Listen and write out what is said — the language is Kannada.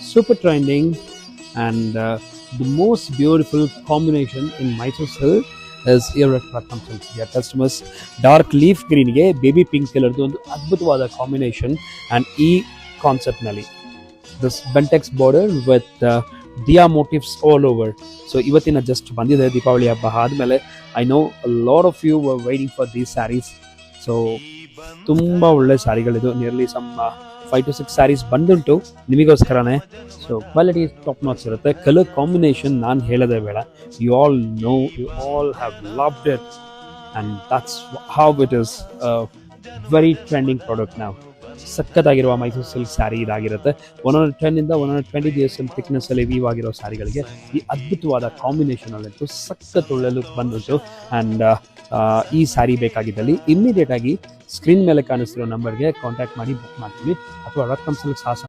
super trending, and the most beautiful combination in Mysore silk is here at Ratnam Silks. Dear customers, dark leaf green ಗೆ baby pink color ಒಂದು ಅದ್ಭುತವಾದ ಕಾಂಬಿನೇಷನ್ and ಈ ಕಾನ್ಸೆಪ್ಟ್ ನಲ್ಲಿ this Bentex border with Dia motifs all over. So ಇವತ್ತಿನ ಜಸ್ಟ್ ಬಂದಿದೆ ದೀಪಾವಳಿ ಹಬ್ಬ ಆದ್ಮೇಲೆ I know lot of you were waiting for these saris. So ತುಂಬ ಒಳ್ಳೆ ಸ್ಯಾರಿಗಳಿದು, ನಿಯರ್ಲಿ ಸಮ್ 5 to 6 ಸ್ಯಾರೀಸ್ ಬಂದುಂಟು ನಿಮಗೋಸ್ಕರನೇ. ಸೊ ಕ್ವಾಲಿಟಿ ಟಾಪ್ ನಾಚ್ ಇರುತ್ತೆ. ಕಲರ್ ಕಾಂಬಿನೇಷನ್ ನಾನು ಹೇಳೋದೇ ಬೇಡ, you all know, you all have loved it and that's how it is very trending product ನಾವು. ಸಖತ್ತಾಗಿರುವ ಮೈಸೂರು ಸಿಲ್ಕ್ ಸ್ಯಾರಿ ಇದಾಗಿರುತ್ತೆ. 110 ಇಂದ 120 GSM ಥಿಕ್ನೆಸ್ ಅಲ್ಲಿ ವೀವ್ ಆಗಿರೋ ಸ್ಯಾರಿಗಳಿಗೆ ಈ ಅದ್ಭುತವಾದ ಕಾಂಬಿನೇಷನ್ ಅಲ್ಲಂತೂ ಸಖತ್ ಒಳ್ಳೆ ಲುಕ್ ಬಂದುಂಟು. ಆ್ಯಂಡ್ ಈ ಸ್ಯಾರಿ ಬೇಕಾಗಿದ್ದಲ್ಲಿ ಇಮ್ಮಿಡಿಯೇಟ್ ಆಗಿ ಸ್ಕ್ರೀನ್ ಮೇಲೆ ಕಾಣಿಸ್ತಿರೋ ನಂಬರ್ಗೆ ಕಾಂಟ್ಯಾಕ್ಟ್ ಮಾಡಿ ಬುಕ್ ಮಾಡ್ತೀವಿ, ಅಥವಾ ರತ್ನಂ ಸಿಲ್ಕ್ಸ್ ಹಾಸನ